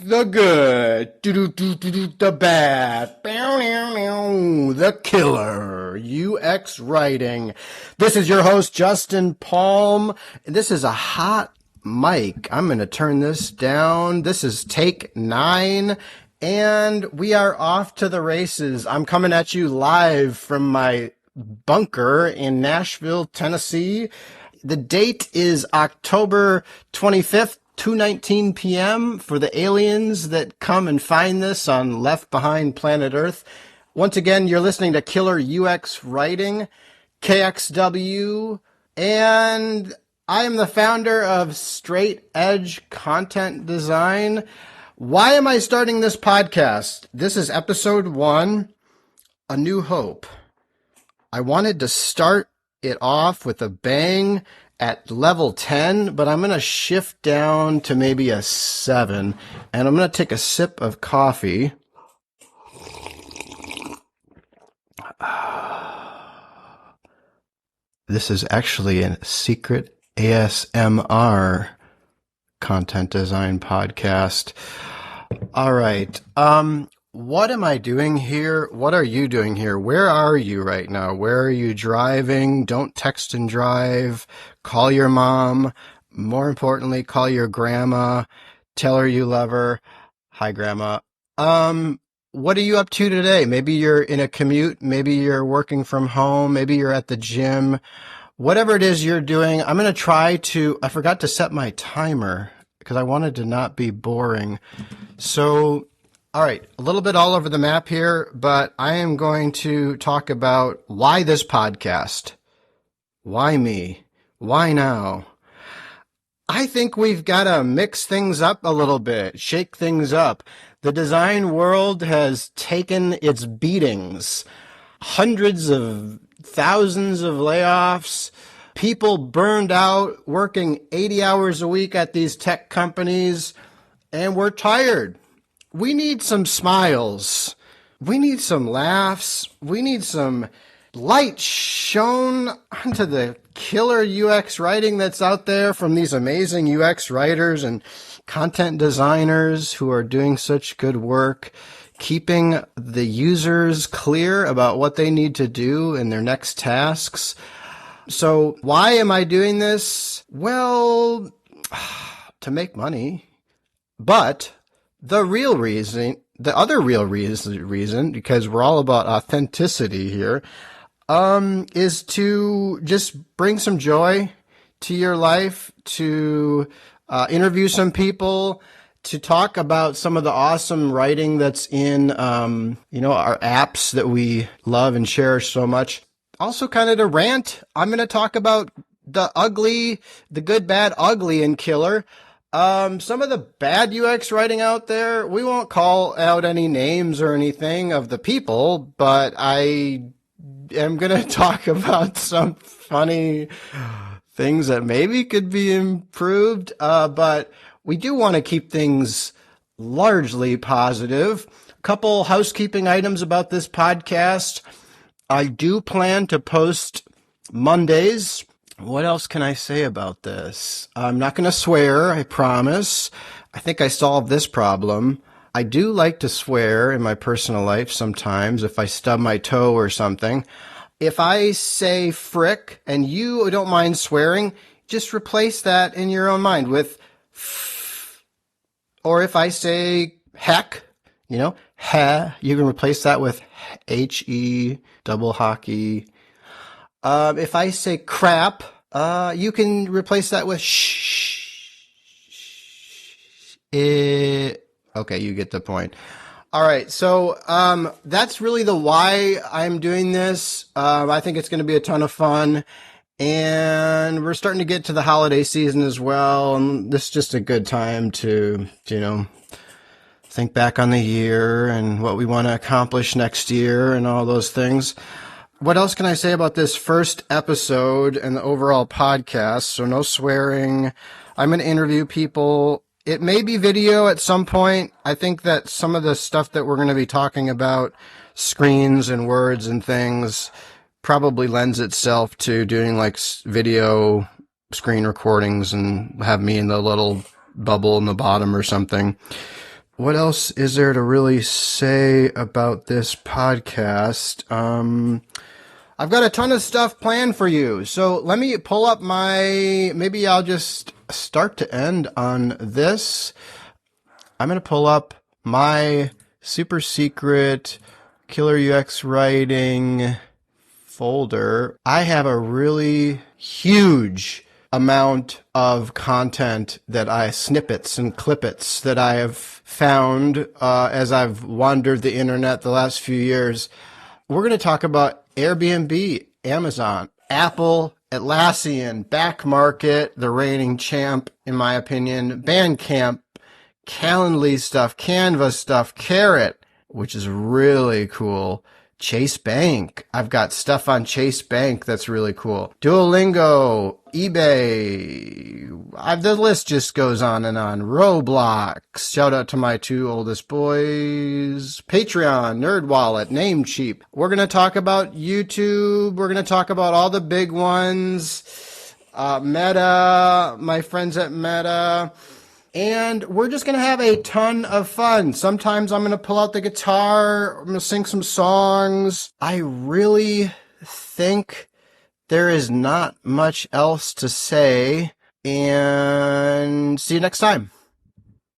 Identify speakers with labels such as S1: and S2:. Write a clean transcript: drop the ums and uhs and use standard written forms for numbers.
S1: the good, the bad, the killer, UX writing. This is your host, Justin Palm. This is a hot mic. I'm going to turn this down. This is take 9, and we are off to the races. I'm coming at you live from my bunker in Nashville, Tennessee. The date is October 25th. 2:19 p.m. for the aliens that come and find this on Left Behind Planet Earth. Once again, you're listening to Killer UX Writing, KXW, and I am the founder of Straight Edge Content Design. Why am I starting this podcast? This is episode 1, A New Hope. I wanted to start it off with a bang at level 10, but I'm going to shift down to maybe a 7, and I'm going to take a sip of coffee. This is actually a secret ASMR content design podcast. All right. What am I doing here? What are you doing here? Where are you right now? Where are you driving? Don't text and drive. Call your mom. More importantly, call your grandma. Tell her you love her. Hi, Grandma. What are you up to today? Maybe you're in a commute. Maybe you're working from home. Maybe you're at the gym. Whatever it is you're doing, I'm going to try to... I forgot to set my timer because I wanted to not be boring. So... all right, a little bit all over the map here, but I am going to talk about why this podcast. Why me? Why now? I think we've got to mix things up a little bit, shake things up. The design world has taken its beatings. Hundreds of thousands of layoffs, people burned out, working 80 hours a week at these tech companies, and we're tired. We need some smiles. We need some laughs. We need some light shone onto the killer UX writing that's out there from these amazing UX writers and content designers who are doing such good work, keeping the users clear about what they need to do in their next tasks. So why am I doing this? Well, to make money, but... the other real reason, because we're all about authenticity here, is to just bring some joy to your life, to interview some people, to talk about some of the awesome writing that's in, our apps that we love and cherish so much. Also kind of to rant. I'm going to talk about the good, bad, ugly, and killer. Some of the bad UX writing out there, we won't call out any names or anything of the people, but I am going to talk about some funny things that maybe could be improved. But we do want to keep things largely positive. A couple housekeeping items about this podcast. I do plan to post Mondays. What else can I say about this? I'm not going to swear, I promise. I think I solved this problem. I do like to swear in my personal life sometimes if I stub my toe or something. If I say frick and you don't mind swearing, just replace that in your own mind with f. Or if I say heck, heh, you can replace that with he, double hockey. If I say crap, you can replace that with shh. Okay, you get the point. All right, so that's really the why I'm doing this. I think it's going to be a ton of fun, and we're starting to get to the holiday season as well, and this is just a good time to, think back on the year and what we want to accomplish next year and all those things. What else can I say about this first episode and the overall podcast? So no swearing. I'm going to interview people. It may be video at some point. I think that some of the stuff that we're going to be talking about, screens and words and things, probably lends itself to doing like video screen recordings and have me in the little bubble in the bottom or something. what else is there to really say about this podcast? I've got a ton of stuff planned for you. So let me pull up maybe I'll just start to end on this. I'm going to pull up my super secret Killer UX writing folder. I have a really huge amount of content snippets and clippets that I have found as I've wandered the internet the last few years. We're going to talk about Airbnb, Amazon, Apple, Atlassian, Backmarket, the reigning champ, in my opinion, Bandcamp, Calendly stuff, Canva stuff, Carrot, which is really cool. Chase Bank. I've got stuff on Chase Bank that's really cool. Duolingo, eBay. The list just goes on and on. Roblox. Shout out to my two oldest boys. Patreon, NerdWallet, Namecheap. We're going to talk about YouTube. We're going to talk about all the big ones. Meta, my friends at Meta. And we're just going to have a ton of fun. Sometimes I'm going to pull out the guitar. I'm going to sing some songs. I really think there is not much else to say. And see you next time.